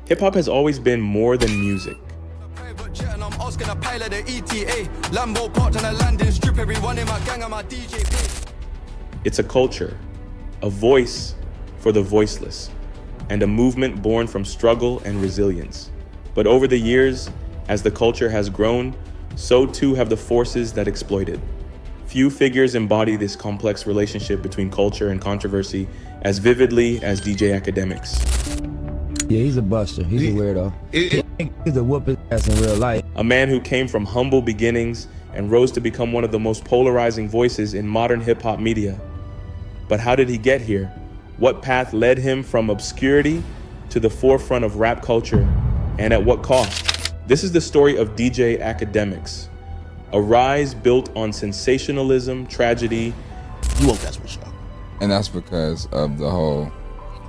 Hip-hop has always been more than music. It's a culture, a voice for the voiceless, and a movement born from struggle and resilience. But over the years, as the culture has grown, so too have the forces that exploit it. Few figures embody this complex relationship between culture and controversy as vividly as DJ Akademiks. Yeah, he's a buster. He's a weirdo. He's a whooping ass in real life. A man who came from humble beginnings and rose to become one of the most polarizing voices in modern hip-hop media. But how did he get here? What path led him from obscurity to the forefront of rap culture, and at what cost? This is the story of DJ Akademiks, a rise built on sensationalism, tragedy. You won't catch my show. And that's because of the whole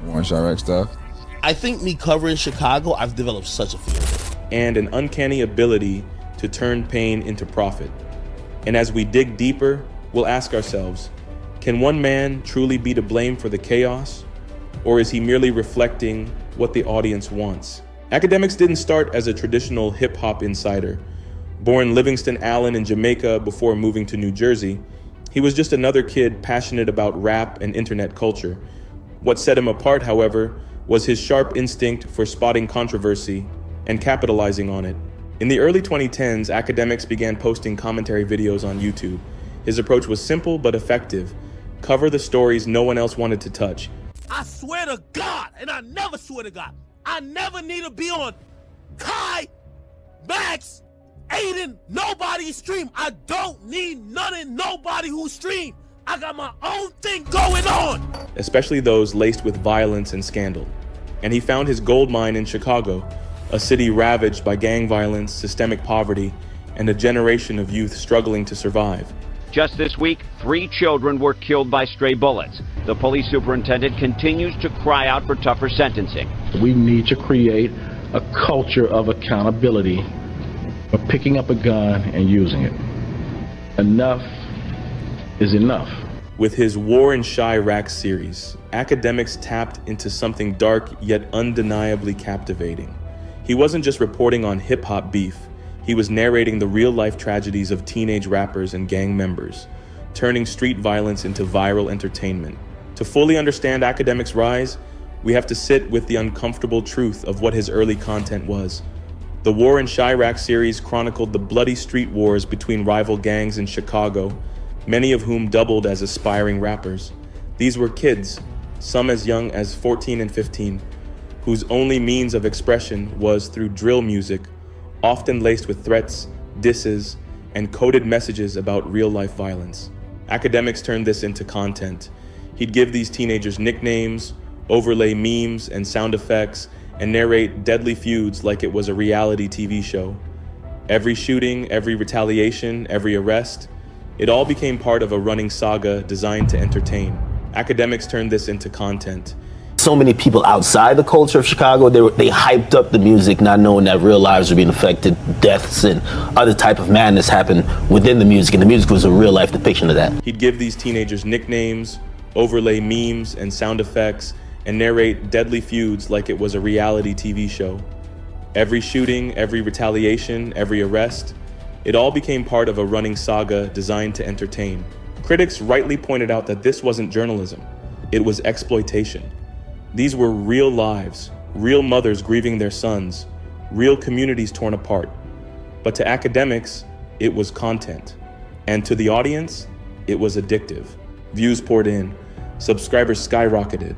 Warren Chiraq stuff? I think me covering Chicago, I've developed such a fear of it. And an uncanny ability to turn pain into profit. And as we dig deeper, we'll ask ourselves, can one man truly be to blame for the chaos? Or is he merely reflecting what the audience wants? Akademiks didn't start as a traditional hip-hop insider. Born Livingston Allen in Jamaica before moving to New Jersey, he was just another kid passionate about rap and internet culture. What set him apart, however, was his sharp instinct for spotting controversy and capitalizing on it. In the early 2010s, Akademiks began posting commentary videos on YouTube. His approach was simple but effective. Cover the stories no one else wanted to touch. I swear to God, and I never swear to God, I never need to be on Kai, Max, Aiden, nobody's stream. I don't need none of nobody who stream. I got my own thing going on. Especially those laced with violence and scandal. And he found his gold mine in Chicago, a city ravaged by gang violence, systemic poverty, and a generation of youth struggling to survive. Just this week, 3 children were killed by stray bullets. The police superintendent continues to cry out for tougher sentencing. We need to create a culture of accountability for picking up a gun and using it. Enough is enough. With his War in Chiraq series, Akademiks tapped into something dark yet undeniably captivating. He wasn't just reporting on hip-hop beef, he was narrating the real-life tragedies of teenage rappers and gang members, turning street violence into viral entertainment. To fully understand Akademiks' rise, we have to sit with the uncomfortable truth of what his early content was. The War in Chiraq series chronicled the bloody street wars between rival gangs in Chicago, many of whom doubled as aspiring rappers. These were kids, some as young as 14 and 15, whose only means of expression was through drill music, often laced with threats, disses, and coded messages about real-life violence. Akademiks turned this into content. He'd give these teenagers nicknames, overlay memes and sound effects, and narrate deadly feuds like it was a reality TV show. Every shooting, every retaliation, every arrest, it all became part of a running saga designed to entertain. Akademiks turned this into content. So many people outside the culture of Chicago, they hyped up the music, not knowing that real lives were being affected, deaths and other type of madness happened within the music, and the music was a real life depiction of that. He'd give these teenagers nicknames, overlay memes and sound effects, and narrate deadly feuds like it was a reality TV show. Every shooting, every retaliation, every arrest, it all became part of a running saga designed to entertain. Critics rightly pointed out that this wasn't journalism, it was exploitation. These were real lives, real mothers grieving their sons, real communities torn apart. But to Akademiks, it was content. And to the audience, it was addictive. Views poured in, subscribers skyrocketed.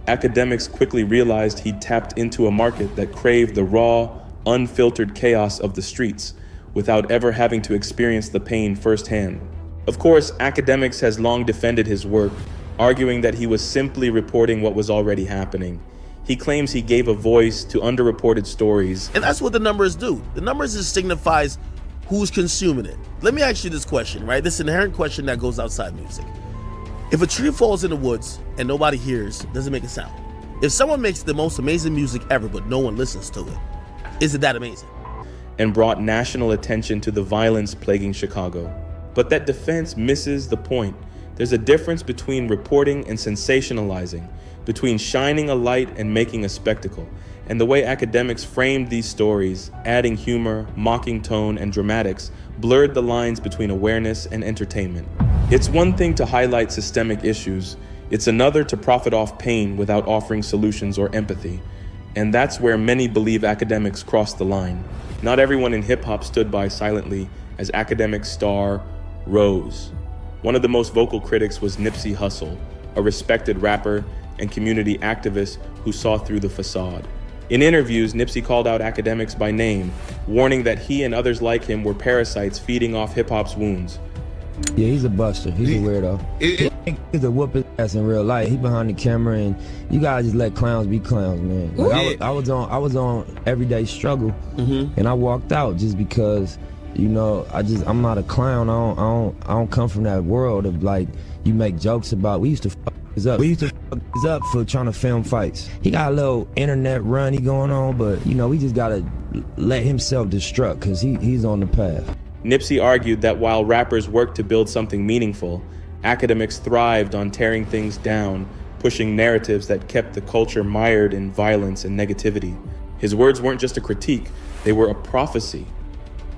Akademiks quickly realized he'd tapped into a market that craved the raw, unfiltered chaos of the streets without ever having to experience the pain firsthand. Of course, Akademiks has long defended his work, arguing that he was simply reporting what was already happening. He claims he gave a voice to underreported stories. And that's what the numbers do. The numbers just signifies who's consuming it. Let me ask you this question, right? This inherent question that goes outside music. If a tree falls in the woods and nobody hears, does it make a sound? If someone makes the most amazing music ever but no one listens to it, is it that amazing? And brought national attention to the violence plaguing Chicago. But that defense misses the point. There's a difference between reporting and sensationalizing, between shining a light and making a spectacle. And the way Akademiks framed these stories, adding humor, mocking tone, and dramatics, blurred the lines between awareness and entertainment. It's one thing to highlight systemic issues, it's another to profit off pain without offering solutions or empathy. And that's where many believe Akademiks crossed the line. Not everyone in hip-hop stood by silently as Akademiks' star rose. One of the most vocal critics was Nipsey Hussle, a respected rapper and community activist who saw through the facade. In interviews, Nipsey called out Akademiks by name, warning that he and others like him were parasites feeding off hip-hop's wounds. Yeah, he's a buster. He's a weirdo. He's a whooping ass in real life. He behind the camera, and you gotta just let clowns be clowns, man. Like, I was on Everyday Struggle, and I walked out just because, you know, I'm not a clown. I don't come from that world of like you make jokes about. We used to fuck up. We used to fuck up for trying to film fights. He got a little internet run going on, but you know, we just gotta let him self-destruct because he's on the path. Nipsey argued that while rappers worked to build something meaningful, Akademiks thrived on tearing things down, pushing narratives that kept the culture mired in violence and negativity. His words weren't just a critique, they were a prophecy.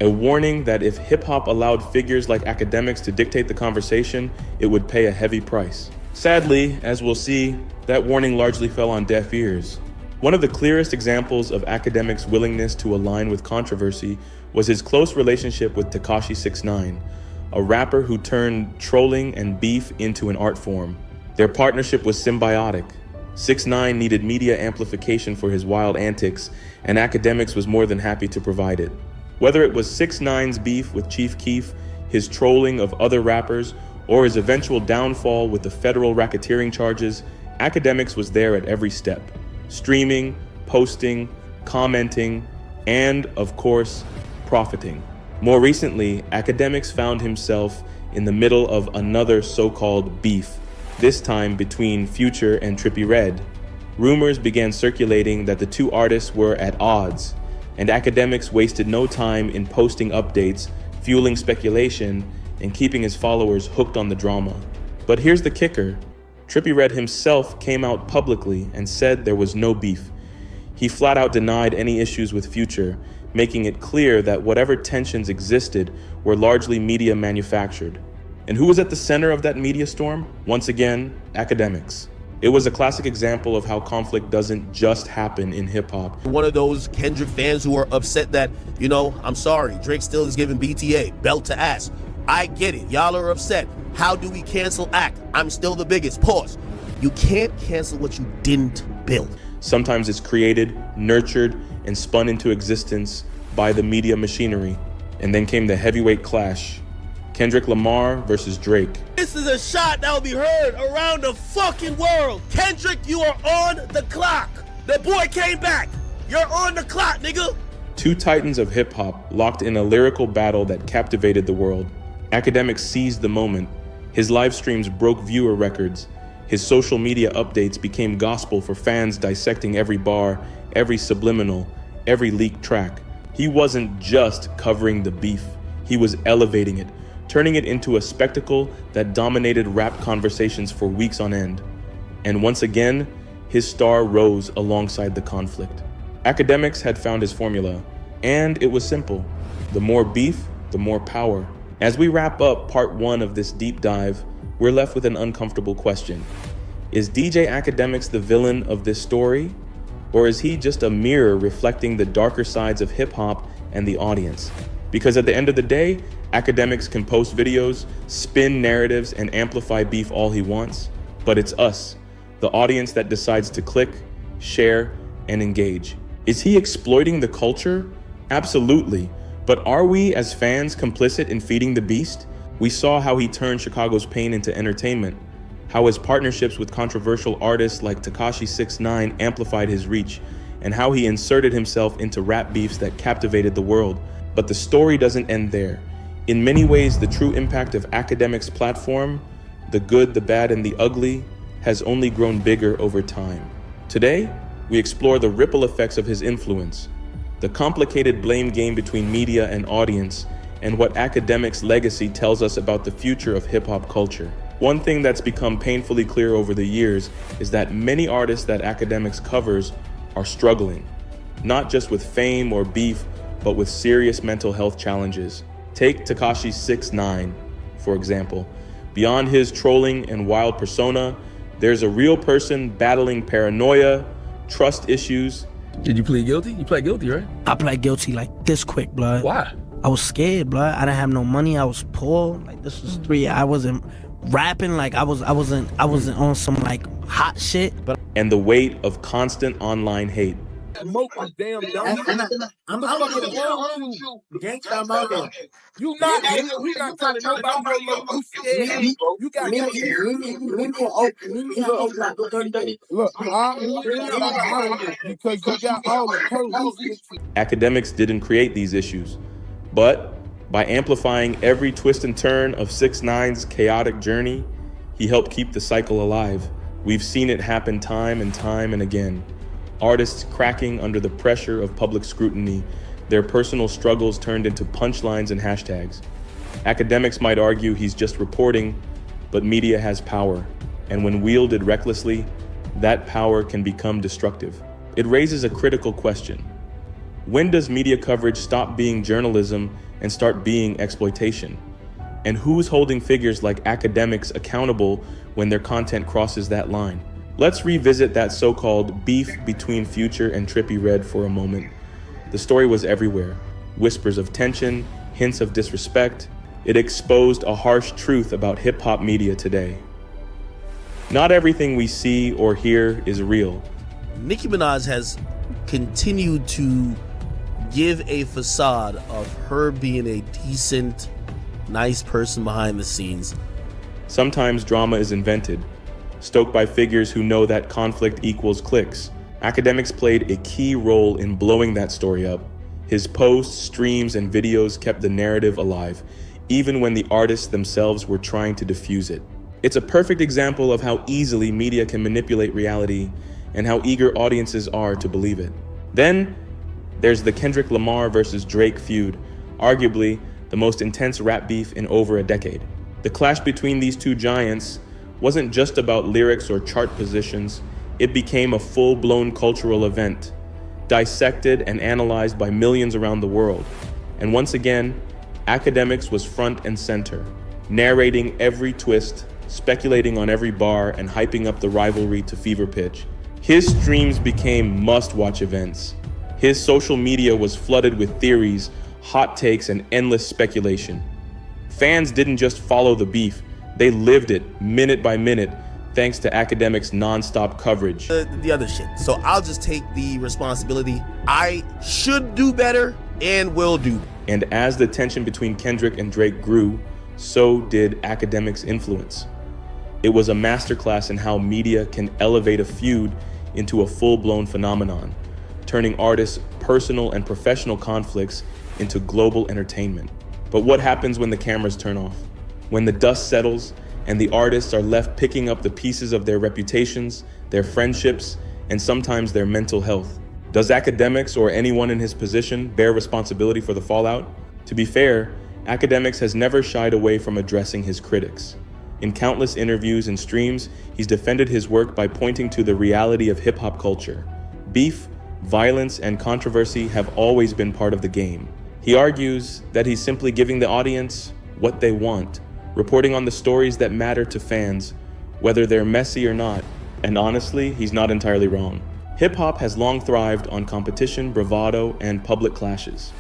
A warning that if hip-hop allowed figures like Akademiks to dictate the conversation, it would pay a heavy price. Sadly, as we'll see, that warning largely fell on deaf ears. One of the clearest examples of Akademiks' willingness to align with controversy was his close relationship with Tekashi 6ix9ine, a rapper who turned trolling and beef into an art form. Their partnership was symbiotic. 6ix9ine needed media amplification for his wild antics, and Akademiks was more than happy to provide it. Whether it was 6ix9ine's beef with Chief Keef, his trolling of other rappers, or his eventual downfall with the federal racketeering charges, Akademiks was there at every step, streaming, posting, commenting, and, of course, profiting. More recently, Akademiks found himself in the middle of another so-called beef, this time between Future and Trippie Redd. Rumors began circulating that the two artists were at odds, and Akademiks wasted no time in posting updates, fueling speculation, and keeping his followers hooked on the drama. But here's the kicker. Trippie Redd himself came out publicly and said there was no beef. He flat out denied any issues with Future, making it clear that whatever tensions existed were largely media manufactured. And who was at the center of that media storm? Once again, Akademiks. It was a classic example of how conflict doesn't just happen in hip-hop. One of those Kendrick fans who are upset that, you know, I'm sorry, Drake still is giving BTA, belt to ass. I get it, y'all are upset. How do we cancel Ak? I'm still the biggest, pause. You can't cancel what you didn't build. Sometimes it's created, nurtured, and spun into existence by the media machinery. And then came the heavyweight clash. Kendrick Lamar versus Drake. This is a shot that will be heard around the fucking world. Kendrick, you are on the clock. That boy came back. You're on the clock, nigga. Two titans of hip-hop locked in a lyrical battle that captivated the world. Akademiks seized the moment. His live streams broke viewer records. His social media updates became gospel for fans dissecting every bar, every subliminal, every leaked track. He wasn't just covering the beef. He was elevating it, turning it into a spectacle that dominated rap conversations for weeks on end. And once again, his star rose alongside the conflict. Akademiks had found his formula, and it was simple. The more beef, the more power. As we wrap up part 1 of this deep dive, we're left with an uncomfortable question. Is DJ Akademiks the villain of this story? Or is he just a mirror reflecting the darker sides of hip-hop and the audience? Because at the end of the day, Akademiks can post videos, spin narratives, and amplify beef all he wants. But it's us, the audience, that decides to click, share, and engage. Is he exploiting the culture? Absolutely. But are we as fans complicit in feeding the beast? We saw how he turned Chicago's pain into entertainment, how his partnerships with controversial artists like Tekashi 6ix9ine amplified his reach, and how he inserted himself into rap beefs that captivated the world. But the story doesn't end there. In many ways, the true impact of Akademiks' platform, the good, the bad, and the ugly, has only grown bigger over time. Today, we explore the ripple effects of his influence, the complicated blame game between media and audience, and what Akademiks' legacy tells us about the future of hip-hop culture. One thing that's become painfully clear over the years is that many artists that Akademiks covers are struggling. not just with fame or beef, but with serious mental health challenges. Take Tekashi 6ix9ine, for example. Beyond his trolling and wild persona, there's a real person battling paranoia, trust issues. Did you plead guilty? You pled guilty, right? I pled guilty like this quick, blood. Why? I was scared, blood. I didn't have no money. I was poor. Like, this was 3 years. I wasn't rapping. Like, I wasn't on some like hot shit. But and the weight of constant online hate. I'm fucking gangsta, I'm out there. You not, nigga. We not telling nobody you scared. You got look, because you got all the codes. Akademiks didn't create these issues, but by amplifying every twist and turn of 6ix9ine's chaotic journey, he helped keep the cycle alive. We've seen it happen time and time and again. Artists cracking under the pressure of public scrutiny, their personal struggles turned into punchlines and hashtags. Akademiks might argue he's just reporting, but media has power, and when wielded recklessly, that power can become destructive. It raises a critical question. When does media coverage stop being journalism and start being exploitation? And who's holding figures like Akademiks accountable when their content crosses that line? Let's revisit that so-called beef between Future and Trippie Redd for a moment. The story was everywhere. Whispers of tension, hints of disrespect. It exposed a harsh truth about hip-hop media today. Not everything we see or hear is real. Nicki Minaj has continued to give a facade of her being a decent, nice person behind the scenes. Sometimes drama is invented, stoked by figures who know that conflict equals clicks. Akademiks played a key role in blowing that story up. His posts, streams, and videos kept the narrative alive, even when the artists themselves were trying to diffuse it. It's a perfect example of how easily media can manipulate reality and how eager audiences are to believe it. Then, there's the Kendrick Lamar versus Drake feud, arguably the most intense rap beef in over a decade. The clash between these two giants wasn't just about lyrics or chart positions, it became a full-blown cultural event, dissected and analyzed by millions around the world. And once again, Akademiks was front and center, narrating every twist, speculating on every bar, and hyping up the rivalry to fever pitch. His streams became must-watch events. His social media was flooded with theories, hot takes, and endless speculation. Fans didn't just follow the beef, they lived it minute by minute, thanks to Akademiks' non-stop coverage. The other shit. So I'll just take the responsibility. I should do better and will do. And as the tension between Kendrick and Drake grew, so did Akademiks' influence. It was a masterclass in how media can elevate a feud into a full-blown phenomenon, turning artists' personal and professional conflicts into global entertainment. But what happens when the cameras turn off? When the dust settles and the artists are left picking up the pieces of their reputations, their friendships, and sometimes their mental health? Does Akademiks or anyone in his position bear responsibility for the fallout? To be fair, Akademiks has never shied away from addressing his critics. In countless interviews and streams, he's defended his work by pointing to the reality of hip-hop culture. Beef, violence, and controversy have always been part of the game. He argues that he's simply giving the audience what they want, reporting on the stories that matter to fans, whether they're messy or not. And honestly, he's not entirely wrong. Hip-hop has long thrived on competition, bravado, and public clashes.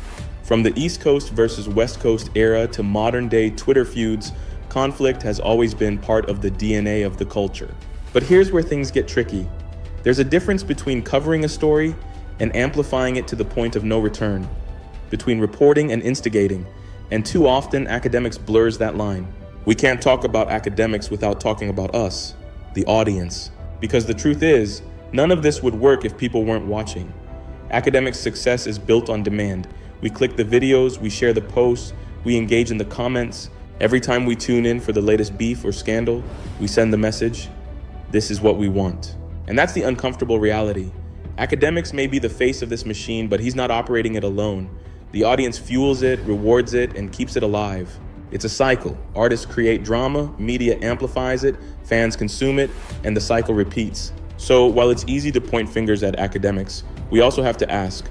From the East Coast versus West Coast era to modern-day Twitter feuds, conflict has always been part of the DNA of the culture. But here's where things get tricky. There's a difference between covering a story and amplifying it to the point of no return, between reporting and instigating, and too often Akademiks blurs that line. We can't talk about Akademiks without talking about us, the audience, because the truth is, none of this would work if people weren't watching. Akademiks' success is built on demand. We click the videos, we share the posts, we engage in the comments. Every time we tune in for the latest beef or scandal, we send the message, this is what we want. And that's the uncomfortable reality. Akademiks may be the face of this machine, but he's not operating it alone. The audience fuels it, rewards it, and keeps it alive. It's a cycle. Artists create drama, media amplifies it, fans consume it, and the cycle repeats. So while it's easy to point fingers at Akademiks, we also have to ask,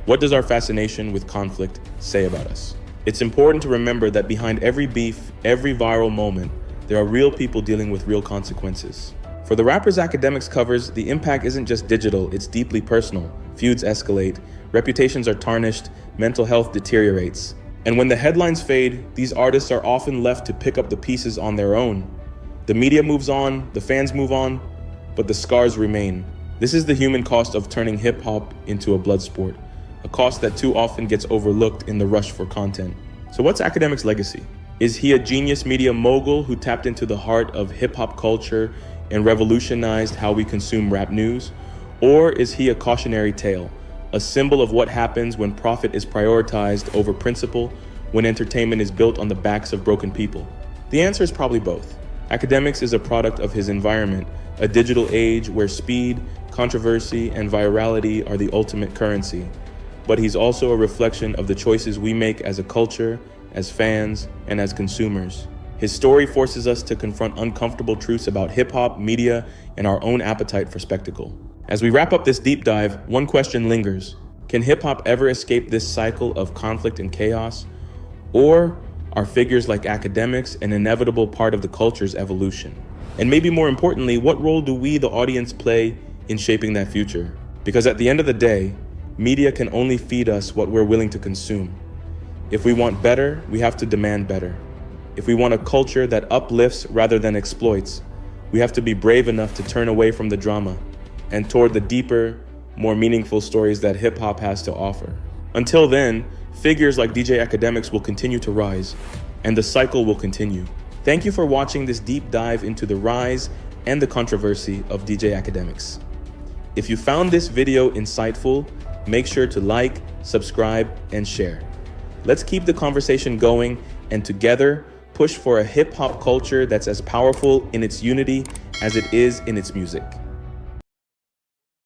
what does our fascination with conflict say about us? It's important to remember that behind every beef, every viral moment, there are real people dealing with real consequences. For the rappers Akademiks covers, the impact isn't just digital, it's deeply personal. Feuds escalate, reputations are tarnished, mental health deteriorates. And when the headlines fade, these artists are often left to pick up the pieces on their own. The media moves on, the fans move on, but the scars remain. This is the human cost of turning hip-hop into a blood sport, a cost that too often gets overlooked in the rush for content. So what's Akademiks' legacy? Is he a genius media mogul who tapped into the heart of hip-hop culture and revolutionized how we consume rap news? Or is he a cautionary tale, a symbol of what happens when profit is prioritized over principle, when entertainment is built on the backs of broken people? The answer is probably both. Akademiks is a product of his environment, a digital age where speed, controversy, and virality are the ultimate currency. But he's also a reflection of the choices we make as a culture, as fans, and as consumers. His story forces us to confront uncomfortable truths about hip-hop, media, and our own appetite for spectacle. As we wrap up this deep dive, one question lingers. Can hip-hop ever escape this cycle of conflict and chaos? Or are figures like Akademiks an inevitable part of the culture's evolution? And maybe more importantly, what role do we, the audience, play in shaping that future? Because at the end of the day, media can only feed us what we're willing to consume. If we want better, we have to demand better. If we want a culture that uplifts rather than exploits, we have to be brave enough to turn away from the drama and toward the deeper, more meaningful stories that hip-hop has to offer. Until then, figures like DJ Akademiks will continue to rise, and the cycle will continue. Thank you for watching this deep dive into the rise and the controversy of DJ Akademiks. If you found this video insightful, make sure to like, subscribe, and share. Let's keep the conversation going and together push for a hip-hop culture that's as powerful in its unity as it is in its music.